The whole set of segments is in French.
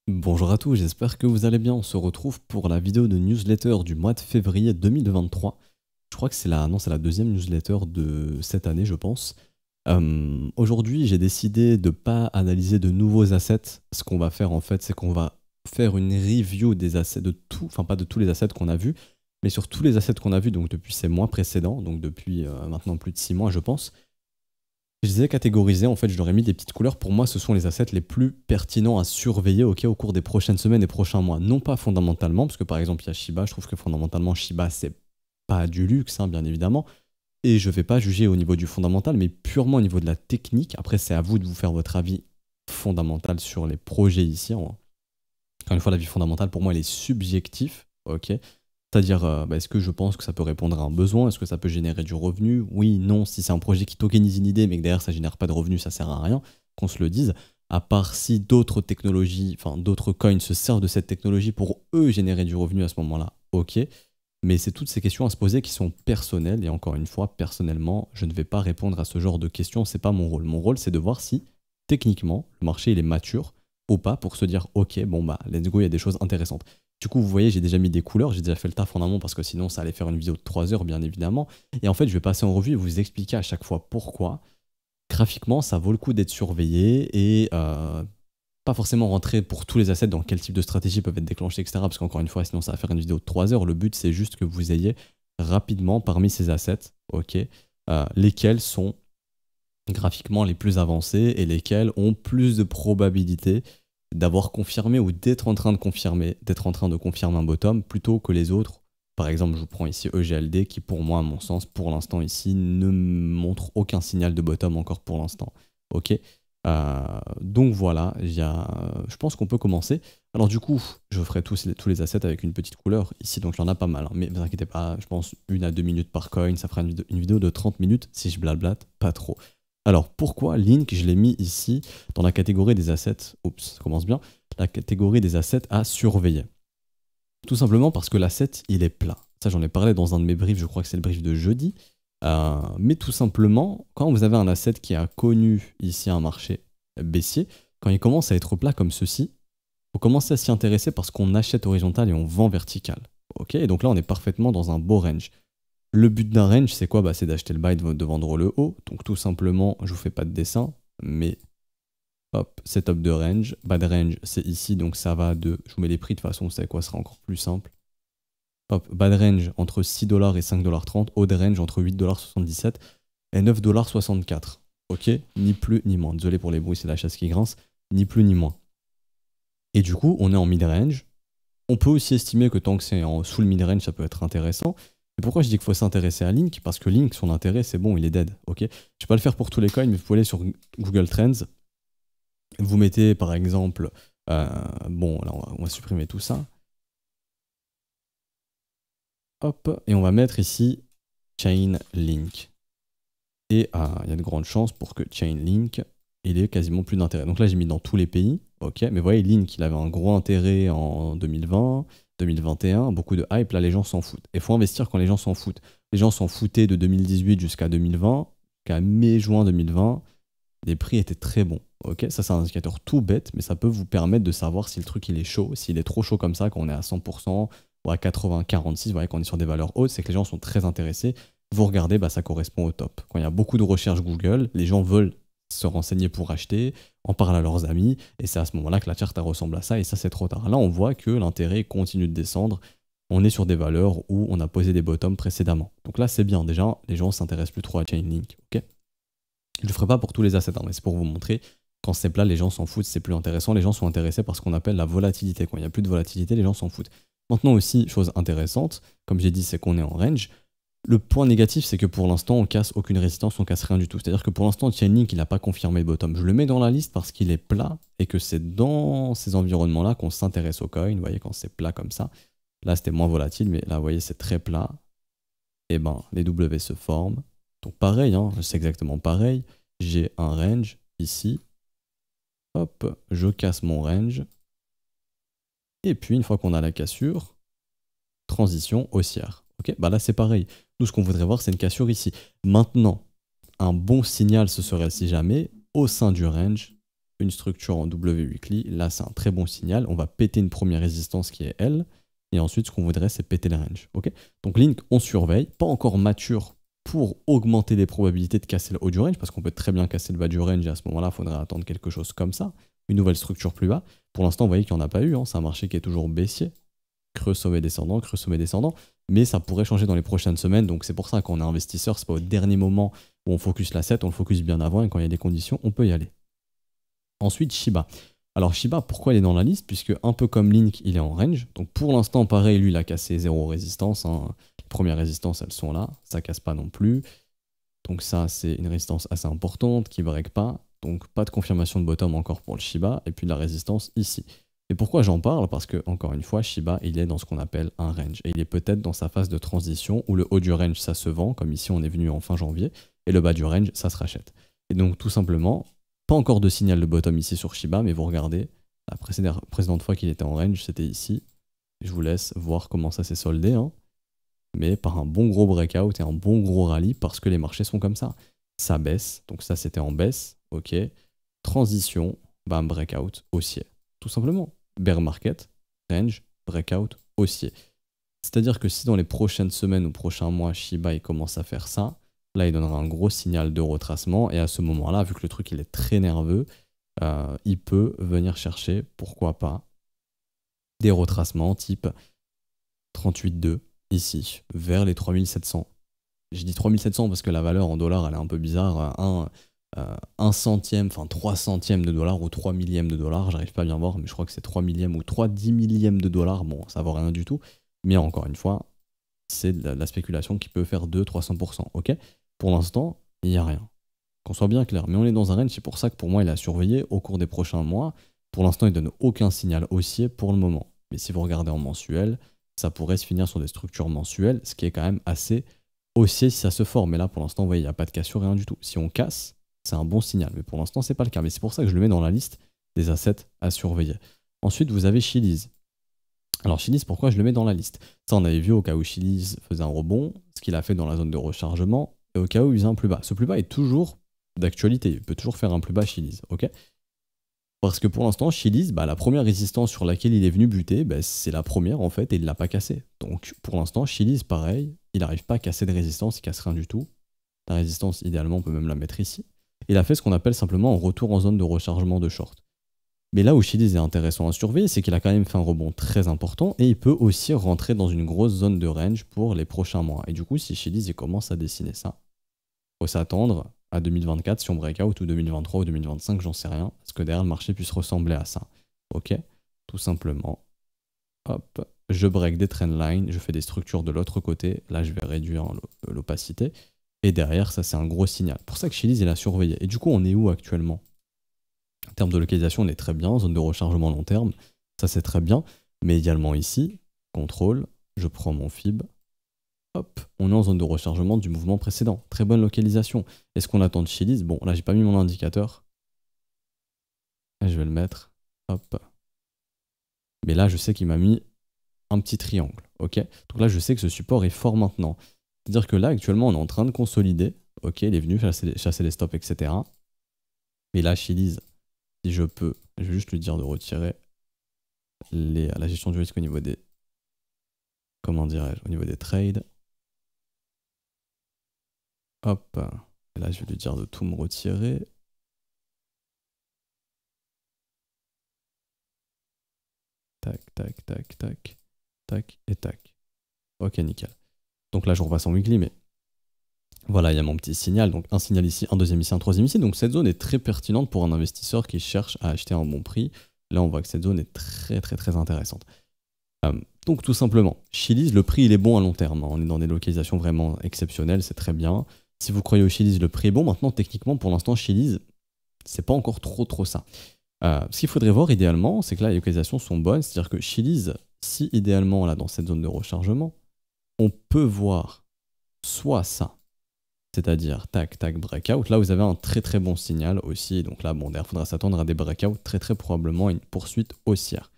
Bonjour à tous, j'espère que vous allez bien. On se retrouve pour la vidéo de newsletter du mois de février 2023. Je crois que c'est la, non, c'est la deuxième newsletter de cette année, je pense. Aujourd'hui, j'ai décidé de ne pas analyser de nouveaux assets. Ce qu'on va faire en fait, c'est qu'on va faire une review des assets de tout, enfin pas de tous les assets qu'on a vus, mais sur tous les assets qu'on a vus donc depuis ces mois précédents, donc depuis maintenant plus de 6 mois, je pense. Je les ai catégorisés, en fait, je leur ai mis des petites couleurs. Pour moi, ce sont les assets les plus pertinents à surveiller au cours des prochaines semaines et prochains mois. Non pas fondamentalement, parce que par exemple, il y a Shiba, je trouve que fondamentalement, Shiba, c'est pas du luxe, hein, bien évidemment. Et je vais pas juger au niveau du fondamental, mais purement au niveau de la technique. Après, c'est à vous de vous faire votre avis fondamental sur les projets ici. Encore une fois, l'avis fondamental, pour moi, il est subjectif, ok. C'est-à-dire, est-ce que je pense que ça peut répondre à un besoin? Est-ce que ça peut générer du revenu? Oui, non. Si c'est un projet qui tokenise une idée, mais que derrière ça génère pas de revenu, ça sert à rien, qu'on se le dise. À part si d'autres technologies, enfin d'autres coins se servent de cette technologie pour eux générer du revenu à ce moment-là, ok. Mais c'est toutes ces questions à se poser qui sont personnelles. Et encore une fois, personnellement, je ne vais pas répondre à ce genre de questions. C'est pas mon rôle. Mon rôle, c'est de voir si techniquement le marché il est mature ou pas pour se dire, ok, bon bah, let's go, il y a des choses intéressantes. Du coup, vous voyez, j'ai déjà mis des couleurs, j'ai déjà fait le taf en amont parce que sinon, ça allait faire une vidéo de 3 heures, bien évidemment. Et en fait, je vais passer en revue et vous expliquer à chaque fois pourquoi. Graphiquement, ça vaut le coup d'être surveillé et pas forcément rentrer pour tous les assets dans quel type de stratégie peuvent être déclenchés, etc. Parce qu'encore une fois, sinon, ça va faire une vidéo de 3 heures. Le but, c'est juste que vous ayez rapidement parmi ces assets, ok, lesquels sont graphiquement les plus avancés et lesquels ont plus de probabilité d'avoir confirmé ou d'être en train de confirmer, un bottom plutôt que les autres. Par exemple, je vous prends ici EGLD qui pour moi, à mon sens, pour l'instant ici, ne montre aucun signal de bottom encore pour l'instant. Ok. Donc voilà, je pense qu'on peut commencer. Alors du coup, je ferai tous les assets avec une petite couleur ici, donc il y en a pas mal. Hein. Mais ne vous inquiétez pas, je pense 1 à 2 minutes par coin, ça fera une vidéo de 30 minutes si je blablate pas trop. Alors pourquoi Link, je l'ai mis ici dans la catégorie des assets, oups, ça commence bien, la catégorie des assets à surveiller. Tout simplement parce que l'asset, il est plat. Ça, j'en ai parlé dans un de mes briefs, je crois que c'est le brief de jeudi. Mais tout simplement, quand vous avez un asset qui a connu ici un marché baissier, quand il commence à être plat comme ceci, il faut commencer à s'y intéresser parce qu'on achète horizontal et on vend vertical. Ok, et donc là, on est parfaitement dans un beau range. Le but d'un range, c'est quoi? C'est d'acheter le bas et de vendre le haut. Donc tout simplement, je vous fais pas de dessin, mais hop, setup de range. Bas de range, c'est ici, donc ça va de... Je vous mets les prix, de toute façon, vous savez quoi, ce sera encore plus simple. Hop, bas de range entre 6$ et 5,30$. Haut de range entre 8,77$ et 9,64$. Ok, ni plus ni moins. Désolé pour les bruits, c'est la chasse qui grince. Ni plus ni moins. Et du coup, on est en mid-range. On peut aussi estimer que tant que c'est sous le mid-range, ça peut être intéressant. Et pourquoi je dis qu'il faut s'intéresser à Link? Parce que Link, son intérêt, c'est bon, il est dead. Ok, je ne vais pas le faire pour tous les coins, mais vous pouvez aller sur Google Trends. Vous mettez par exemple... bon, là, on va supprimer tout ça. Hop, et on va mettre ici Chainlink. Et il y a de grandes chances pour que Chainlink, il ait quasiment plus d'intérêt. Donc là, j'ai mis dans tous les pays. Ok, mais vous voyez, Link, il avait un gros intérêt en 2020, 2021, beaucoup de hype. Là, les gens s'en foutent. Et il faut investir quand les gens s'en foutent. Les gens s'en foutaient de 2018 jusqu'à 2020, jusqu'à mai-juin 2020. Les prix étaient très bons. Ok, ça, c'est un indicateur tout bête, mais ça peut vous permettre de savoir si le truc il est chaud. S'il est trop chaud comme ça, quand on est à 100% ou à 80, 46, vous voyez, quand on est sur des valeurs hautes, c'est que les gens sont très intéressés. Vous regardez, ça correspond au top. Quand il y a beaucoup de recherches Google, les gens veulent se renseigner pour acheter, en parlent à leurs amis, et c'est à ce moment-là que la charte ressemble à ça, et ça c'est trop tard. Là, on voit que l'intérêt continue de descendre, on est sur des valeurs où on a posé des bottoms précédemment. Donc là, c'est bien, déjà, les gens s'intéressent plus trop à Chainlink, ok. Je ne le ferai pas pour tous les assets, hein, mais c'est pour vous montrer, quand c'est plat, les gens s'en foutent, c'est plus intéressant, les gens sont intéressés par ce qu'on appelle la volatilité. Quand il n'y a plus de volatilité, les gens s'en foutent. Maintenant aussi, chose intéressante, comme j'ai dit, c'est qu'on est en range. Le point négatif, c'est que pour l'instant, on casse aucune résistance, on casse rien du tout. C'est-à-dire que pour l'instant, Chainlink, il n'a pas confirmé le bottom. Je le mets dans la liste parce qu'il est plat et que c'est dans ces environnements-là qu'on s'intéresse au coin. Vous voyez, quand c'est plat comme ça. Là, c'était moins volatile, mais là, vous voyez, c'est très plat. Et ben, les W se forment. Donc pareil, hein, c'est exactement pareil. J'ai un range ici. Hop, je casse mon range. Et puis, une fois qu'on a la cassure, transition haussière. Ok, là, c'est pareil. Nous, ce qu'on voudrait voir, c'est une cassure ici. Maintenant, un bon signal, ce serait si jamais, au sein du range, une structure en W weekly, là c'est un très bon signal, on va péter une première résistance qui est L, et ensuite ce qu'on voudrait c'est péter le range. Ok, donc Link on surveille, pas encore mature pour augmenter les probabilités de casser le haut du range, parce qu'on peut très bien casser le bas du range, et à ce moment-là il faudrait attendre quelque chose comme ça, une nouvelle structure plus bas. Pour l'instant vous voyez qu'il n'y en a pas eu, hein. C'est un marché qui est toujours baissier, creux sommet descendant, mais ça pourrait changer dans les prochaines semaines, donc c'est pour ça qu'on est investisseur, c'est pas au dernier moment où on focus l'asset, on le focus bien avant, et quand il y a des conditions, on peut y aller. Ensuite, Shiba. Alors Shiba, pourquoi il est dans la liste? Puisque un peu comme Link, il est en range. Donc pour l'instant, pareil, lui, il a cassé 0 résistance, hein. Les premières résistances, elles sont là, ça casse pas non plus. Donc ça, c'est une résistance assez importante qui ne break pas. Donc pas de confirmation de bottom encore pour le Shiba, et puis de la résistance ici. Et pourquoi j'en parle? Parce que, encore une fois, Shiba, il est dans ce qu'on appelle un range. Et il est peut-être dans sa phase de transition où le haut du range, ça se vend, comme ici on est venu en fin janvier, et le bas du range, ça se rachète. Et donc tout simplement, pas encore de signal de bottom ici sur Shiba, mais vous regardez, la précédente fois qu'il était en range, c'était ici. Je vous laisse voir comment ça s'est soldé, hein. Mais par un bon gros breakout et un bon gros rallye, parce que les marchés sont comme ça. Ça baisse, donc ça c'était en baisse, ok. Transition, bam, breakout, haussier. Tout simplement. Bear market, range, breakout, haussier. C'est-à-dire que si dans les prochaines semaines ou prochains mois, Shiba il commence à faire ça, là il donnera un gros signal de retracement, et à ce moment-là, vu que le truc il est très nerveux, il peut venir chercher, pourquoi pas, des retracements type 38,2 ici, vers les 3700. Je dis 3700 parce que la valeur en dollars elle est un peu bizarre, 1 centième, enfin 3 centièmes de dollar ou 3 millièmes de dollar, j'arrive pas à bien voir, mais je crois que c'est 3 millièmes ou 3 10 millièmes de dollars, bon ça vaut rien du tout, mais encore une fois, c'est de la spéculation qui peut faire 200-300%, ok? Pour l'instant, il n'y a rien. Qu'on soit bien clair, mais on est dans un range, c'est pour ça que pour moi il a surveillé au cours des prochains mois. Pour l'instant, il donne aucun signal haussier pour le moment. Mais si vous regardez en mensuel, ça pourrait se finir sur des structures mensuelles, ce qui est quand même assez haussier si ça se forme. Mais là, pour l'instant, vous voyez, il n'y a pas de cassure, rien du tout. Si on casse, c'est un bon signal. Mais pour l'instant, c'est pas le cas. Mais c'est pour ça que je le mets dans la liste des assets à surveiller. Ensuite, vous avez Chiliz. Alors Chiliz, pourquoi je le mets dans la liste? Ça, on avait vu au cas où Chiliz faisait un rebond, ce qu'il a fait dans la zone de rechargement, et au cas où il faisait un plus bas. Ce plus bas est toujours d'actualité. Il peut toujours faire un plus bas Chiliz, ok? Parce que pour l'instant, Chiliz, la première résistance sur laquelle il est venu buter, c'est la première en fait, et il ne l'a pas cassée. Donc pour l'instant, Chiliz, pareil, il n'arrive pas à casser de résistance, il casse rien du tout. La résistance, idéalement, on peut même la mettre ici. Il a fait ce qu'on appelle simplement un retour en zone de rechargement de short. Mais là où Chiliz est intéressant à surveiller, c'est qu'il a quand même fait un rebond très important, et il peut aussi rentrer dans une grosse zone de range pour les prochains mois. Et du coup, si Chiliz commence à dessiner ça, il faut s'attendre à 2024 si on breakout, ou 2023 ou 2025, j'en sais rien, parce que derrière le marché puisse ressembler à ça. Ok, tout simplement. Hop, je break des trendlines, je fais des structures de l'autre côté, là je vais réduire l'opacité, et derrière ça c'est un gros signal. Pour ça que Chiliz il a surveillé. Et du coup on est où actuellement? En termes de localisation on est très bien, zone de rechargement long terme, ça c'est très bien, mais également ici, contrôle, je prends mon fib, hop, on est en zone de rechargement du mouvement précédent. Très bonne localisation. Est-ce qu'on attend de Chiliz? Bon, là, j'ai pas mis mon indicateur. Là, je vais le mettre. Hop. Mais là, je sais qu'il m'a mis un petit triangle. Ok. Donc là, je sais que ce support est fort maintenant. C'est-à-dire que là, actuellement, on est en train de consolider. Ok, il est venu chasser les stops, etc. Mais là, Chiliz, si je peux, je vais juste lui dire de retirer la gestion du risque au niveau des... Comment dirais-je? Au niveau des trades. Hop, et là je vais lui dire de tout me retirer. Tac, tac, tac, tac, tac et tac. Ok, nickel. Donc là je repasse en weekly, mais voilà, il y a mon petit signal. Donc un signal ici, un deuxième ici, un troisième ici. Donc cette zone est très pertinente pour un investisseur qui cherche à acheter à un bon prix. Là on voit que cette zone est très intéressante. Donc tout simplement, Chiliz, le prix il est bon à long terme. On est dans des localisations vraiment exceptionnelles, c'est très bien. Si vous croyez au Chiliz, le prix est bon. Maintenant, techniquement, pour l'instant, Chiliz, c'est pas encore trop ça. Ce qu'il faudrait voir idéalement, c'est que là, les localisations sont bonnes. C'est-à-dire que Chiliz, si idéalement, là, dans cette zone de rechargement, on peut voir soit ça, c'est-à-dire tac, tac, breakout. Là, vous avez un très bon signal aussi. Donc là, bon, derrière, il faudra s'attendre à des breakouts, très probablement une poursuite haussière.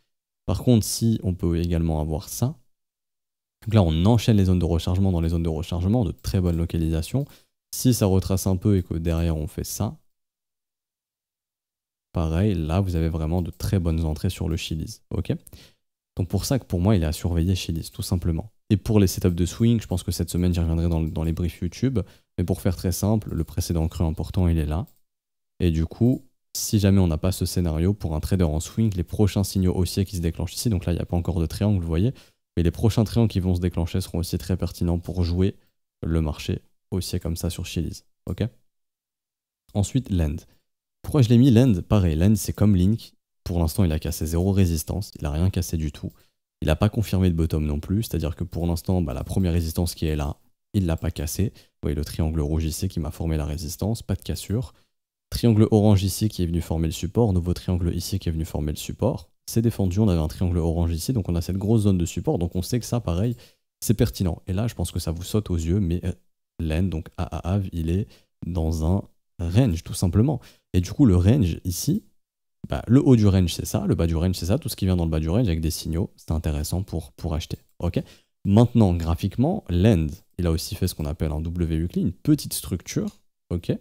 Par contre, si on peut également avoir ça, donc là, on enchaîne les zones de rechargement dans les zones de rechargement, de très bonne localisation. Si ça retrace un peu et que derrière on fait ça, pareil, là, vous avez vraiment de très bonnes entrées sur le Chiliz, ok? Donc pour ça que pour moi, il est à surveiller Chiliz, tout simplement. Et pour les setups de swing, je pense que cette semaine, j'y reviendrai dans les briefs YouTube. Mais pour faire très simple, le précédent creux important, il est là. Et du coup, si jamais on n'a pas ce scénario, pour un trader en swing, les prochains signaux haussiers qui se déclenchent ici, donc là, il n'y a pas encore de triangle, vous voyez, mais les prochains triangles qui vont se déclencher seront aussi très pertinents pour jouer le marché haussier comme ça sur Chiliz, ok? Ensuite, Lend. Pourquoi je l'ai mis Lend? Pareil, Lend, c'est comme Link. Pour l'instant, il a cassé 0 résistance, il n'a rien cassé du tout. Il n'a pas confirmé de bottom non plus, c'est-à-dire que pour l'instant, la première résistance qui est là, il ne l'a pas cassée. Vous voyez le triangle rouge ici qui m'a formé la résistance, pas de cassure. Triangle orange ici qui est venu former le support, nouveau triangle ici qui est venu former le support. C'est défendu, on avait un triangle orange ici, donc on a cette grosse zone de support, donc on sait que ça, pareil, c'est pertinent. Et là, je pense que ça vous saute aux yeux, mais Lend, donc AAAV, il est dans un range, tout simplement. Et du coup, le range ici, le haut du range, c'est ça, le bas du range, c'est ça, tout ce qui vient dans le bas du range avec des signaux, c'est intéressant pour acheter. Ok. Maintenant, graphiquement, Lend, il a aussi fait ce qu'on appelle un W weekly, une petite structure. Ok.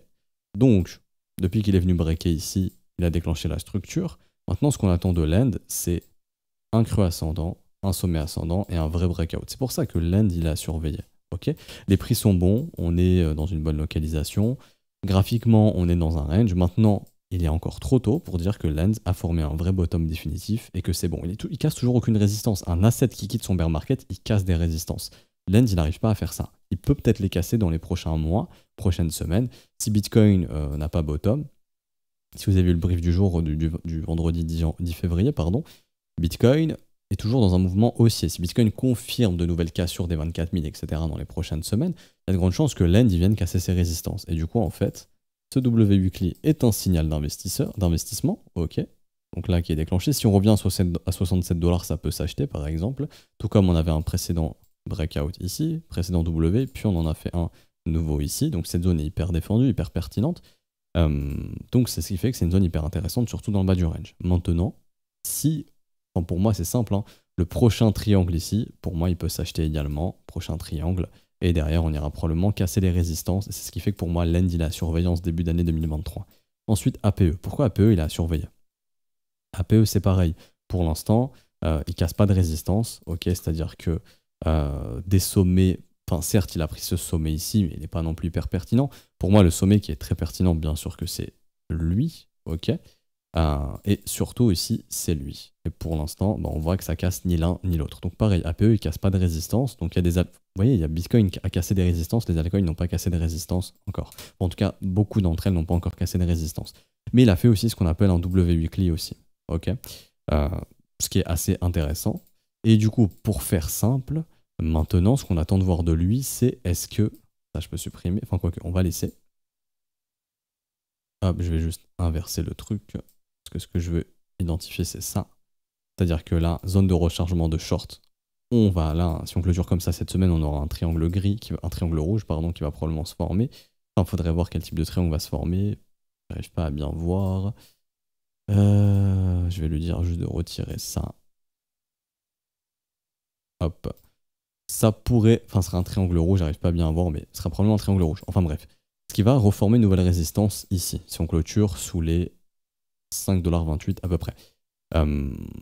Donc, depuis qu'il est venu breaker ici, il a déclenché la structure. Maintenant, ce qu'on attend de Lend, c'est un creux ascendant, un sommet ascendant et un vrai breakout. C'est pour ça que Lend, il est à surveiller. Ok. Les prix sont bons, on est dans une bonne localisation. Graphiquement, on est dans un range. Maintenant, il est encore trop tôt pour dire que Lend a formé un vrai bottom définitif et que c'est bon. Il casse toujours aucune résistance. Un asset qui quitte son bear market, il casse des résistances. Lend, il n'arrive pas à faire ça. Il peut peut-être les casser dans les prochains mois, prochaines semaines. Si Bitcoin n'a pas bottom, si vous avez vu le brief du jour du vendredi 10 février, pardon, Bitcoin est toujours dans un mouvement haussier. Si Bitcoin confirme de nouvelles cassures des 24 000, etc. dans les prochaines semaines, il y a de grandes chances que Lend vienne casser ses résistances. Et du coup, en fait, ce W weekly est un signal d'investissement, ok. Donc là, qui est déclenché. Si on revient à 67 $, ça peut s'acheter, par exemple. Tout comme on avait un précédent breakout ici, précédent W, puis on en a fait un nouveau ici. Donc cette zone est hyper défendue, hyper pertinente. Donc c'est ce qui fait que c'est une zone hyper intéressante, surtout dans le bas du range. Maintenant, pour moi c'est simple, hein, le prochain triangle ici, pour moi il peut s'acheter également, prochain triangle, et derrière on ira probablement casser les résistances, et c'est ce qui fait que pour moi Lend il est à surveiller en ce début d'année 2023. Ensuite APE, pourquoi APE il est à surveiller? APE c'est pareil, pour l'instant il casse pas de résistance, ok, c'est-à-dire que des sommets, enfin certes il a pris ce sommet ici, mais il n'est pas non plus hyper pertinent. Pour moi le sommet qui est très pertinent, bien sûr que c'est lui, ok. Et surtout ici, c'est lui. Et pour l'instant, on voit que ça casse ni l'un ni l'autre. Donc pareil, APE, il casse pas de résistance. Donc il y a vous voyez, il y a Bitcoin qui a cassé des résistances, les altcoins n'ont pas cassé de résistance encore. Bon, en tout cas, beaucoup d'entre elles n'ont pas encore cassé de résistance. Mais il a fait aussi ce qu'on appelle un W weekly aussi. Ok, ce qui est assez intéressant. Et du coup, pour faire simple, maintenant, ce qu'on attend de voir de lui, c'est est-ce que... Ça, je peux supprimer. Enfin, quoi que, on va laisser. Hop, je vais juste inverser le truc. Parce que ce que je veux identifier, c'est ça. C'est-à-dire que là, zone de rechargement de short, on va là, si on clôture comme ça cette semaine, on aura un triangle gris, un triangle rouge, pardon, qui va probablement se former. Enfin, il faudrait voir quel type de triangle va se former. J'arrive pas à bien voir. Je vais lui dire juste de retirer ça. Hop. Ça pourrait... Enfin, ce sera un triangle rouge, j'arrive pas à bien voir, mais ce sera probablement un triangle rouge. Enfin bref. Ce qui va reformer une nouvelle résistance ici, si on clôture sous les 5,28$ à peu près.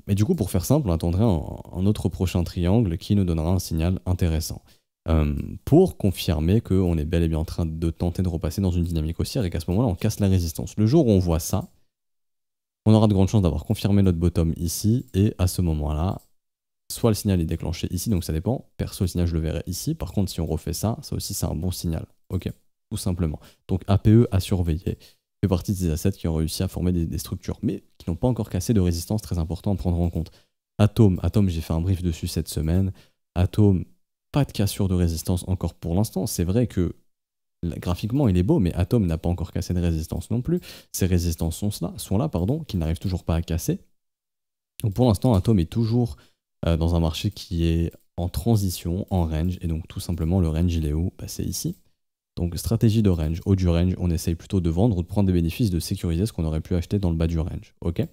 Et du coup, pour faire simple, on attendrait un autre prochain triangle qui nous donnera un signal intéressant. Pour confirmer qu'on est bel et bien en train de tenter de repasser dans une dynamique haussière et qu'à ce moment-là, on casse la résistance. Le jour où on voit ça, on aura de grandes chances d'avoir confirmé notre bottom ici, et à ce moment-là, soit le signal est déclenché ici, donc ça dépend. Perso, le signal, je le verrai ici. Par contre, si on refait ça, ça aussi, c'est un bon signal. Ok, tout simplement. Donc APE à surveiller. Fait partie de ces assets qui ont réussi à former des structures, mais qui n'ont pas encore cassé de résistance, très important à prendre en compte. Atom, j'ai fait un brief dessus cette semaine. Atom, pas de cassure de résistance encore pour l'instant. C'est vrai que graphiquement il est beau, mais Atom n'a pas encore cassé de résistance non plus. Ces résistances sont là, qu'il n'arrive toujours pas à casser. Donc pour l'instant, Atom est toujours dans un marché qui est en transition, en range, et donc tout simplement le range il est où? C'est ici. Donc stratégie de range, haut du range, on essaye plutôt de vendre ou de prendre des bénéfices, de sécuriser ce qu'on aurait pu acheter dans le bas du range. Ok.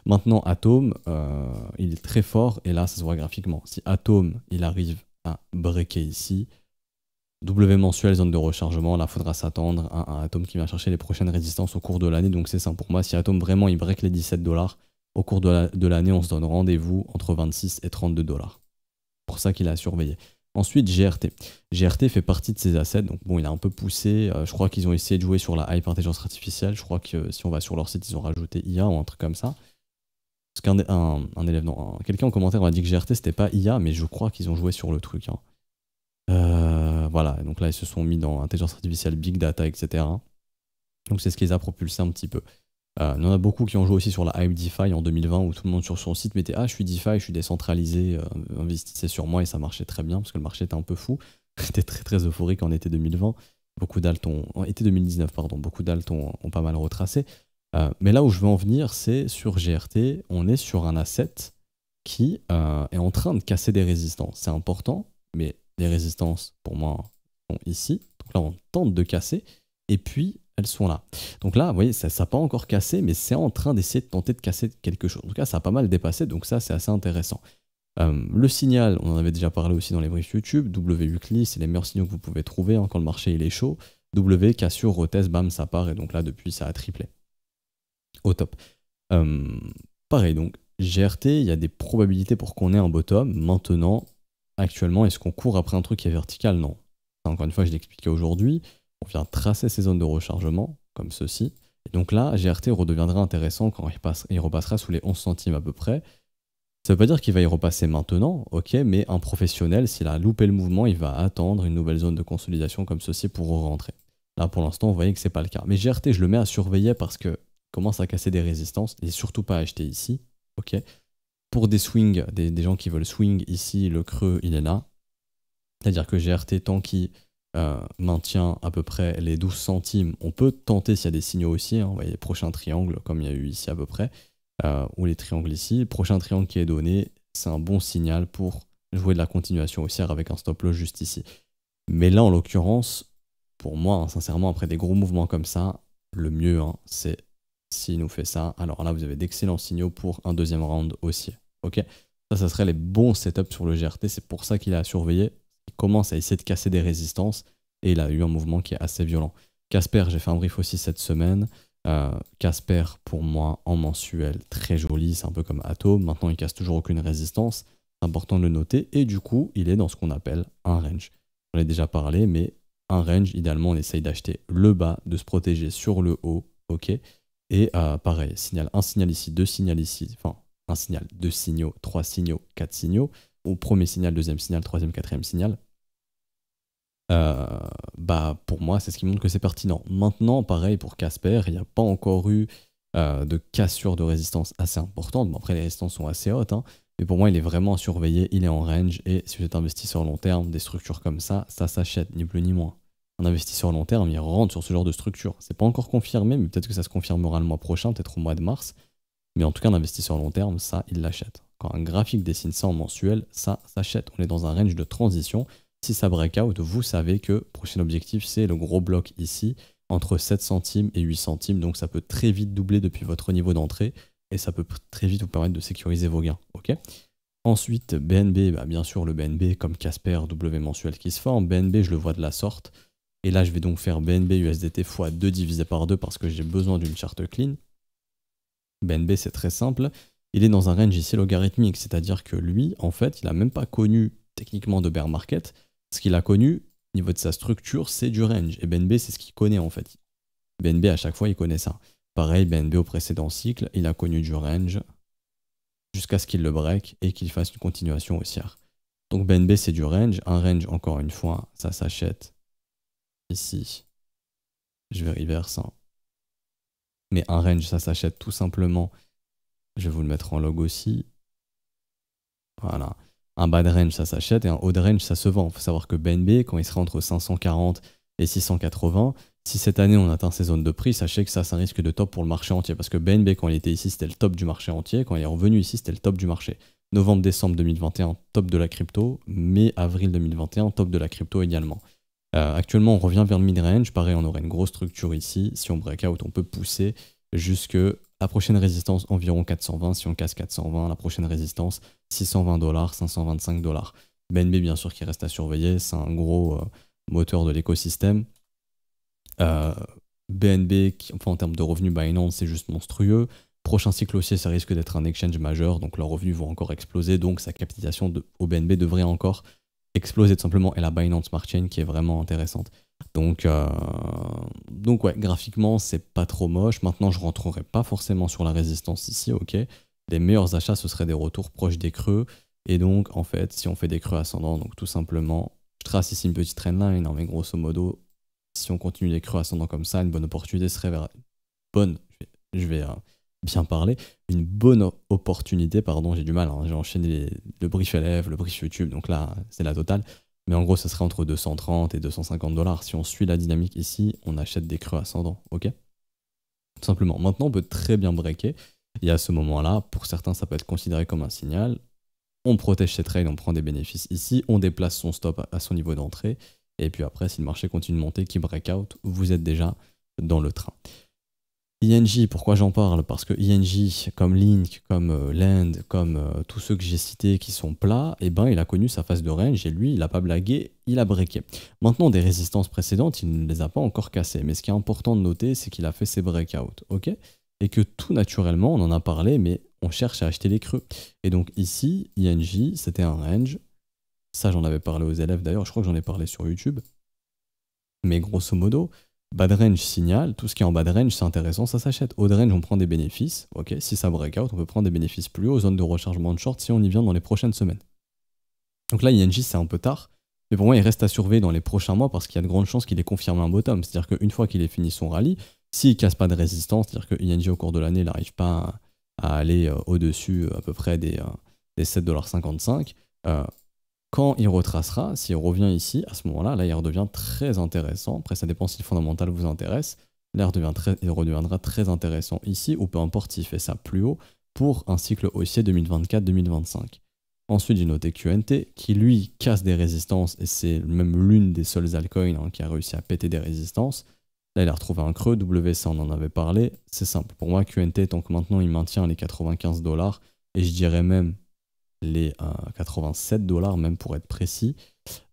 Maintenant Atom, il est très fort et là ça se voit graphiquement. Si Atom il arrive à breaker ici, W mensuel, zone de rechargement, là faudra s'attendre à un Atom qui va chercher les prochaines résistances au cours de l'année, donc c'est ça pour moi. Si Atom vraiment il break les 17 $, au cours de l'année, on se donne rendez-vous entre 26 et 32 $. Pour ça qu'il a surveillé. Ensuite, GRT. GRT fait partie de ces assets, donc bon, il a un peu poussé. Je crois qu'ils ont essayé de jouer sur la hype intelligence artificielle. Je crois que si on va sur leur site, ils ont rajouté IA ou un truc comme ça. Parce qu'un élève, non, quelqu'un en commentaire m'a dit que GRT c'était pas IA, mais je crois qu'ils ont joué sur le truc. Hein. Voilà, donc là ils se sont mis dans intelligence artificielle, big data, etc. Donc c'est ce qui les a propulsés un petit peu. Il y en a beaucoup qui ont joué aussi sur la hype DeFi en 2020 où tout le monde sur son site mettait ah je suis DeFi, je suis décentralisé, investissez sur moi et ça marchait très bien parce que le marché était un peu fou. C'était très très euphorique en été 2020. Beaucoup d'alts en été 2019 pardon, beaucoup d'alts ont pas mal retracé. Mais là où je veux en venir, c'est sur GRT, on est sur un asset qui est en train de casser des résistances. C'est important, mais les résistances, pour moi, sont ici. Donc là, on tente de casser, et puis elles sont là. Donc là, vous voyez, ça n'a pas encore cassé, mais c'est en train d'essayer de tenter de casser quelque chose. En tout cas, ça a pas mal dépassé, donc ça, c'est assez intéressant. Le signal, on en avait déjà parlé aussi dans les briefs YouTube, W-Weekly, c'est les meilleurs signaux que vous pouvez trouver hein, quand le marché il est chaud. W, cassure, retest, bam, ça part, et donc là, depuis, ça a triplé. Au top. Pareil, donc GRT, il y a des probabilités pour qu'on ait un bottom. Maintenant, actuellement, est-ce qu'on court après un truc qui est vertical? Non. Encore une fois, je l'ai expliqué aujourd'hui. On vient tracer ces zones de rechargement, comme ceci. Et donc là, GRT redeviendra intéressant quand il repassera sous les 11 centimes à peu près. Ça veut pas dire qu'il va y repasser maintenant, ok, mais un professionnel, s'il a loupé le mouvement, il va attendre une nouvelle zone de consolidation comme ceci pour rentrer. Là, pour l'instant, vous voyez que c'est pas le cas. Mais GRT, je le mets à surveiller parce que commence à casser des résistances. Il n'est surtout pas acheté ici, ok. Pour des swings, des gens qui veulent swing ici, le creux, il est là. C'est-à-dire que GRT, tant qu'il maintient à peu près les 12 centimes, on peut tenter s'il y a des signaux aussi. Hein, vous voyez, prochain triangle, comme il y a eu ici à peu près. Ou les triangles ici. Prochain triangle qui est donné, c'est un bon signal pour jouer de la continuation haussière avec un stop loss juste ici. Mais là, en l'occurrence, pour moi, hein, sincèrement, après des gros mouvements comme ça, le mieux, hein, c'est s'il nous fait ça. Alors là, vous avez d'excellents signaux pour un deuxième round haussier. Ok, ça serait les bons setups sur le GRT. C'est pour ça qu'il a à surveiller. Il commence à essayer de casser des résistances et il a eu un mouvement qui est assez violent. Casper, j'ai fait un brief aussi cette semaine. Casper, pour moi, en mensuel, très joli, c'est un peu comme Atom. Maintenant, il casse toujours aucune résistance, c'est important de le noter. Et du coup, il est dans ce qu'on appelle un range. J'en ai déjà parlé, mais un range, idéalement, on essaye d'acheter le bas, de se protéger sur le haut, ok. Et pareil, un signal ici, deux signaux ici, enfin, un signal, deux signaux, trois signaux, quatre signaux, ou premier signal, deuxième signal, troisième, quatrième signal. Pour moi, c'est ce qui montre que c'est pertinent. Maintenant, pareil pour Casper, il n'y a pas encore eu de cassure de résistance assez importante. Bon, après, les résistances sont assez hautes, hein, mais pour moi, il est vraiment à surveiller. Il est en range et si vous êtes investisseur long terme, des structures comme ça s'achète, ni plus ni moins. Un investisseur long terme, il rentre sur ce genre de structure. C'est pas encore confirmé, mais peut-être que ça se confirmera le mois prochain, peut-être au mois de mars. Mais en tout cas, un investisseur long terme, ça, il l'achète. Quand un graphique dessine ça en mensuel, ça s'achète. On est dans un range de transition. Si ça breakout, vous savez que prochain objectif, c'est le gros bloc ici, entre 7 centimes et 8 centimes. Donc ça peut très vite doubler depuis votre niveau d'entrée et ça peut très vite vous permettre de sécuriser vos gains. Okay. Ensuite, BNB, bien sûr, le BNB comme Casper, W mensuel qui se forme. BNB, je le vois de la sorte. Et là, je vais donc faire BNB USDT x 2 divisé par 2 parce que j'ai besoin d'une charte clean. BNB, c'est très simple. Il est dans un range ici logarithmique, c'est-à-dire que lui, en fait, il n'a même pas connu techniquement de bear market. Ce qu'il a connu, au niveau de sa structure, c'est du range. Et BNB, c'est ce qu'il connaît en fait. BNB, à chaque fois, il connaît ça. Pareil, BNB au précédent cycle, il a connu du range jusqu'à ce qu'il le break et qu'il fasse une continuation haussière. Donc BNB, c'est du range. Un range, encore une fois, ça s'achète ici. Je vais reverse. Hein. Mais un range, ça s'achète tout simplement. Je vais vous le mettre en log aussi. Voilà. Un bas de range, ça s'achète et un haut de range, ça se vend. Il faut savoir que BNB, quand il sera entre 540 et 680, si cette année on atteint ces zones de prix, sachez que ça, c'est un risque de top pour le marché entier. Parce que BNB, quand il était ici, c'était le top du marché entier. Quand il est revenu ici, c'était le top du marché. Novembre-décembre 2021, top de la crypto. Mai-avril 2021, top de la crypto également. Actuellement, on revient vers le mid-range. Pareil, on aurait une grosse structure ici. Si on breakout, on peut pousser jusque la prochaine résistance environ 420. Si on casse 420, la prochaine résistance 620 $, 525 $. BNB, bien sûr, qui reste à surveiller. C'est un gros moteur de l'écosystème. BNB, enfin en termes de revenus, Binance, c'est juste monstrueux. Prochain cycle haussier, ça risque d'être un exchange majeur, donc leurs revenus vont encore exploser, donc sa capitalisation au BNB devrait encore exploser tout simplement, et la Binance Smart Chain qui est vraiment intéressante. Donc ouais, graphiquement, c'est pas trop moche. Maintenant, je rentrerai pas forcément sur la résistance ici, ok. Les meilleurs achats, ce seraient des retours proches des creux, et donc en fait, si on fait des creux ascendants, donc tout simplement, je trace ici une petite trendline, hein, mais grosso modo, si on continue les creux ascendants comme ça, une bonne opportunité serait vers... je vais bien parler, une bonne opportunité, pardon, j'ai du mal, hein, j'ai enchaîné le brief LF, le brief YouTube, donc là, c'est la totale. Mais en gros, ce serait entre 230 et 250 $. Si on suit la dynamique ici, on achète des creux ascendants, ok? Tout simplement. Maintenant, on peut très bien breaker. Et à ce moment-là, pour certains, ça peut être considéré comme un signal. On protège ses trades, on prend des bénéfices ici, on déplace son stop à son niveau d'entrée. Et puis après, si le marché continue de monter, qui breakout, vous êtes déjà dans le train. INJ, pourquoi j'en parle? Parce que INJ, comme Link, comme Land, comme tous ceux que j'ai cités qui sont plats, eh ben, il a connu sa phase de range et lui, il n'a pas blagué, il a breaké. Maintenant, des résistances précédentes, il ne les a pas encore cassées. Mais ce qui est important de noter, c'est qu'il a fait ses breakouts, ok? Et que tout naturellement, on en a parlé, mais on cherche à acheter les creux. Et donc ici, INJ, c'était un range. Ça, j'en avais parlé aux élèves d'ailleurs, je crois que j'en ai parlé sur YouTube. Mais grosso modo, bad range signal, tout ce qui est en bad range, c'est intéressant, ça s'achète. Haut range, on prend des bénéfices. Ok, si ça breakout, on peut prendre des bénéfices plus hauts, zone de rechargement de short si on y vient dans les prochaines semaines. Donc là, INJ, c'est un peu tard. Mais pour moi, il reste à surveiller dans les prochains mois parce qu'il y a de grandes chances qu'il ait confirmé un bottom. C'est-à-dire qu'une fois qu'il ait fini son rallye, s'il ne casse pas de résistance, c'est-à-dire que INJ au cours de l'année n'arrive pas à aller au-dessus à peu près des 7,55 $, quand il retracera, s'il revient ici, à ce moment-là, là, il redevient très intéressant. Après, ça dépend si le fondamental vous intéresse. Là, il redeviendra très intéressant ici, ou peu importe s'il fait ça plus haut, pour un cycle haussier 2024-2025. Ensuite, j'ai noté QNT, qui lui casse des résistances, et c'est même l'une des seules altcoins hein, qui a réussi à péter des résistances. Là, il a retrouvé un creux, WC, on en avait parlé. C'est simple, pour moi, QNT, tant que maintenant il maintient les 95 $, et je dirais même les 87 $, même pour être précis.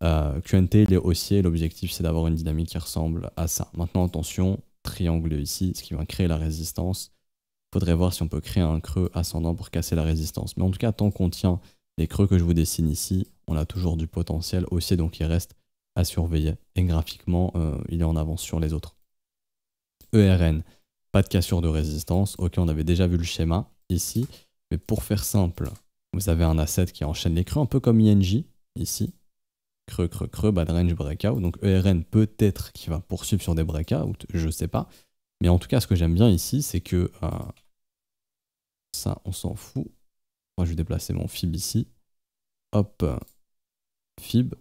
QNT, il est haussier, l'objectif c'est d'avoir une dynamique qui ressemble à ça. Maintenant, attention, triangle ici, ce qui va créer la résistance. Il faudrait voir si on peut créer un creux ascendant pour casser la résistance. Mais en tout cas, tant qu'on tient les creux que je vous dessine ici, on a toujours du potentiel haussier, donc il reste à surveiller. Et graphiquement, il est en avance sur les autres. ERN, pas de cassure de résistance. Ok, on avait déjà vu le schéma ici. Mais pour faire simple, vous avez un asset qui enchaîne les creux, un peu comme INJ, ici. Creux, creux, creux, bad range, breakout. Donc ERN peut-être qui va poursuivre sur des breakouts, je sais pas. Mais en tout cas, ce que j'aime bien ici, c'est que ça, on s'en fout. Moi, je vais déplacer mon FIB ici. Hop, FIB.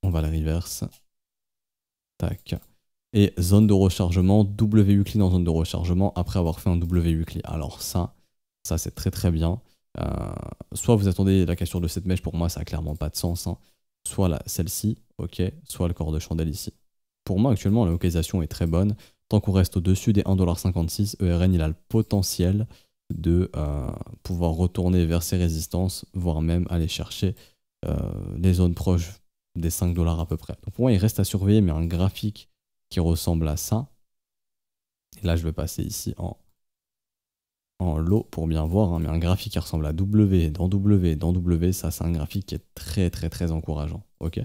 On va la reverse. Tac. Et zone de rechargement, W weekly dans zone de rechargement après avoir fait un W weekly. Alors ça c'est très très bien. Soit vous attendez la cassure de cette mèche, pour moi ça a clairement pas de sens, hein. Soit celle-ci, ok, soit le corps de chandelle ici. Pour moi actuellement la localisation est très bonne, tant qu'on reste au-dessus des 1,56 $, ERN il a le potentiel de pouvoir retourner vers ses résistances, voire même aller chercher les zones proches des 5 $ à peu près. Donc pour moi il reste à surveiller, mais un graphique qui ressemble à ça, et là je vais passer ici en lot pour bien voir, hein, mais un graphique qui ressemble à W dans W dans W, ça c'est un graphique qui est très très très encourageant. Ok,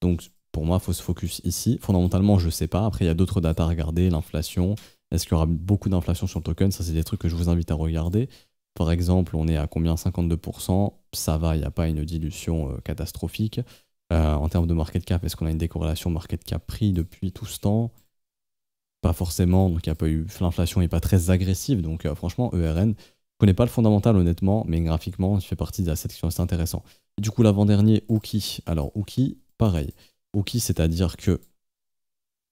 donc pour moi il faut se focus ici. Fondamentalement je sais pas, après il y a d'autres datas à regarder, l'inflation, est-ce qu'il y aura beaucoup d'inflation sur le token, ça c'est des trucs que je vous invite à regarder. Par exemple on est à combien, 52%, ça va, il n'y a pas une dilution catastrophique. En termes de market cap, est-ce qu'on a une décorrélation market cap prix depuis tout ce temps? Pas forcément, donc il y a pas eu, l'inflation n'est pas très agressive, donc franchement ERN, je connais pas le fondamental honnêtement, mais graphiquement il fait partie des assets qui sont assez intéressants. Et du coup l'avant-dernier, Ooki, alors Ooki, pareil, Ooki c'est-à-dire que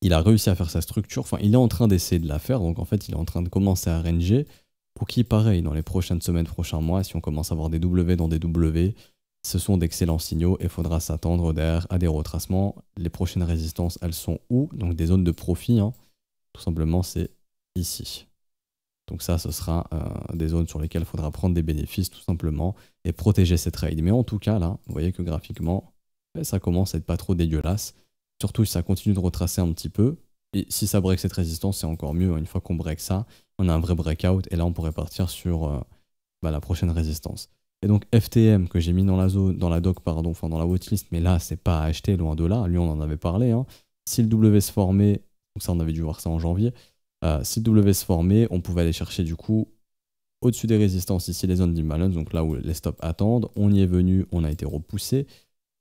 il a réussi à faire sa structure, enfin il est en train d'essayer de la faire, donc en fait il est en train de commencer à ranger. Ooki pareil, dans les prochaines semaines, prochains mois, si on commence à avoir des W dans des W, ce sont d'excellents signaux et il faudra s'attendre derrière à des retracements. Les prochaines résistances, elles sont où? Donc des zones de profit, hein. Tout simplement, c'est ici. Donc ça, ce sera des zones sur lesquelles il faudra prendre des bénéfices, tout simplement, et protéger ses trades. Mais en tout cas, là, vous voyez que graphiquement, ça commence à être pas trop dégueulasse. Surtout si ça continue de retracer un petit peu. Et si ça break cette résistance, c'est encore mieux. Une fois qu'on break ça, on a un vrai breakout. Et là, on pourrait partir sur la prochaine résistance. Et donc FTM que j'ai mis dans la zone, dans la doc, pardon, enfin dans la watchlist, mais là, c'est pas à acheter, loin de là. Lui, on en avait parlé. Hein. Si le W se formait, donc ça, on avait dû voir ça en janvier. Si le W se formait, on pouvait aller chercher du coup au-dessus des résistances, ici les zones d'imbalance, donc là où les stops attendent. On y est venu, on a été repoussé.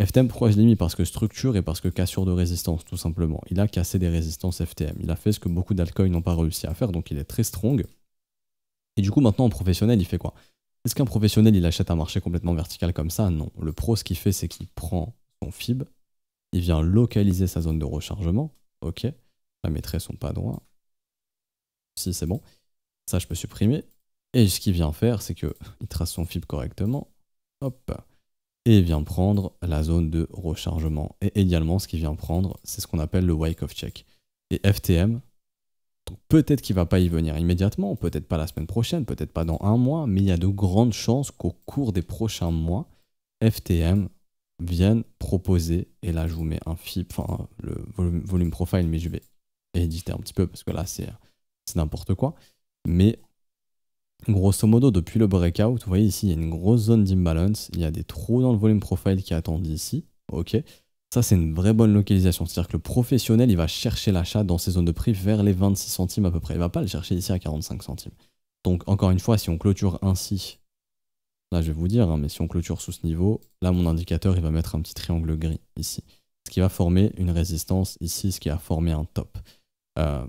FTM, pourquoi je l'ai mis? Parce que structure et parce que cassure de résistance, tout simplement. Il a cassé des résistances FTM. Il a fait ce que beaucoup d'altcoins n'ont pas réussi à faire, donc il est très strong. Et du coup, maintenant, en professionnel, il fait quoi? Est-ce qu'un professionnel, il achète un marché complètement vertical comme ça? Non. Le pro, ce qu'il fait, c'est qu'il prend son FIB, il vient localiser sa zone de rechargement. Ok, là, mes traits sont pas droits. Si, c'est bon. Ça, je peux supprimer. Et ce qu'il vient faire, c'est qu'il trace son FIB correctement. Hop. Et il vient prendre la zone de rechargement. Et également, ce qu'il vient prendre, c'est ce qu'on appelle le Wyckoff check. Et FTM, donc peut-être qu'il ne va pas y venir immédiatement, peut-être pas la semaine prochaine, peut-être pas dans un mois, mais il y a de grandes chances qu'au cours des prochains mois, FTM vienne proposer, et là je vous mets un FIB, enfin le volume profile, mais je vais éditer un petit peu parce que là c'est n'importe quoi. Mais grosso modo, depuis le breakout, vous voyez ici, il y a une grosse zone d'imbalance, il y a des trous dans le volume profile qui attendent ici, ok. Ça, c'est une vraie bonne localisation. C'est-à-dire que le professionnel, il va chercher l'achat dans ces zones de prix vers les 26 centimes à peu près. Il ne va pas le chercher ici à 45 centimes. Donc, encore une fois, si on clôture ainsi, là, je vais vous dire, hein, mais si on clôture sous ce niveau, là, mon indicateur, il va mettre un petit triangle gris ici. Ce qui va former une résistance ici, ce qui va former un top.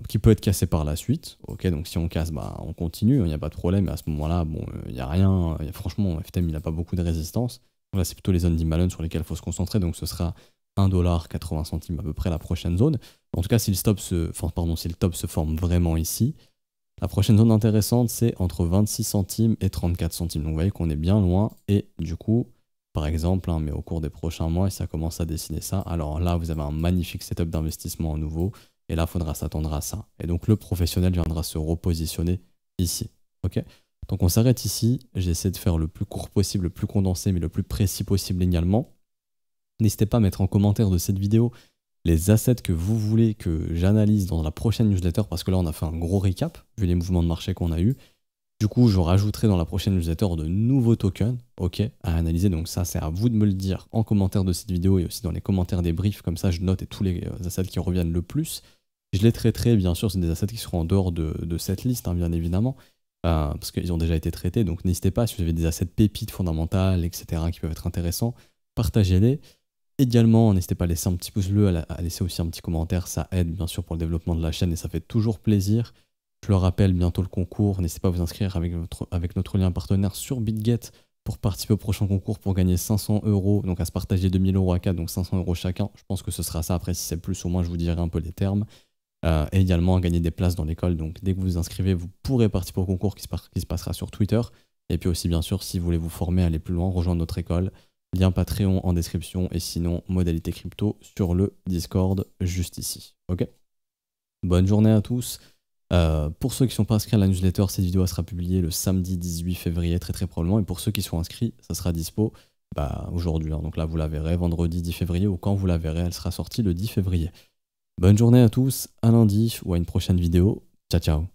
Qui peut être cassé par la suite. Ok, donc si on casse, bah, on continue, il n'y a pas de problème. Et à ce moment-là, bon, il n'y a rien. Franchement, FTM, il n'a pas beaucoup de résistance. Donc là, c'est plutôt les zones d'imbalance sur lesquelles il faut se concentrer. Donc ce sera 1,80$ à peu près la prochaine zone. En tout cas, si le top se forme vraiment ici, la prochaine zone intéressante, c'est entre 26 centimes et 34 centimes. Donc vous voyez qu'on est bien loin. Et du coup, par exemple, hein, mais au cours des prochains mois, si ça commence à dessiner ça, alors là, vous avez un magnifique setup d'investissement à nouveau. Et là, il faudra s'attendre à ça. Et donc, le professionnel viendra se repositionner ici. Ok, donc, on s'arrête ici. J'essaie de faire le plus court possible, le plus condensé, mais le plus précis possible également. N'hésitez pas à mettre en commentaire de cette vidéo les assets que vous voulez que j'analyse dans la prochaine newsletter, parce que là, on a fait un gros recap, vu les mouvements de marché qu'on a eu. Du coup, je rajouterai dans la prochaine newsletter de nouveaux tokens, ok, à analyser. Donc ça, c'est à vous de me le dire en commentaire de cette vidéo et aussi dans les commentaires des briefs. Comme ça, je note et tous les assets qui reviennent le plus. Je les traiterai, bien sûr, c'est des assets qui seront en dehors de cette liste, hein, bien évidemment, parce qu'ils ont déjà été traités. Donc n'hésitez pas, si vous avez des assets pépites fondamentales, etc., qui peuvent être intéressants, partagez-les. Également, n'hésitez pas à laisser un petit pouce bleu, à laisser aussi un petit commentaire. Ça aide, bien sûr, pour le développement de la chaîne et ça fait toujours plaisir. Je le rappelle, bientôt le concours. N'hésitez pas à vous inscrire avec notre lien partenaire sur BitGet pour participer au prochain concours pour gagner 500 €, donc à se partager 2000 € à 4, donc 500 € chacun. Je pense que ce sera ça. Après, si c'est plus, au moins, je vous dirai un peu les termes. Et également, gagner des places dans l'école. Donc, dès que vous vous inscrivez, vous pourrez participer au concours qui se passera sur Twitter. Et puis aussi, bien sûr, si vous voulez vous former, aller plus loin, rejoindre notre école. Lien Patreon en description. Et sinon, modalité crypto sur le Discord, juste ici. Ok ? Bonne journée à tous. Pour ceux qui ne sont pas inscrits à la newsletter, cette vidéo sera publiée le samedi 18 février, très probablement. Et pour ceux qui sont inscrits, ça sera dispo aujourd'hui. Hein. Donc là, vous la verrez vendredi 10 février ou quand vous la verrez, elle sera sortie le 10 février. Bonne journée à tous, à lundi ou à une prochaine vidéo. Ciao, ciao.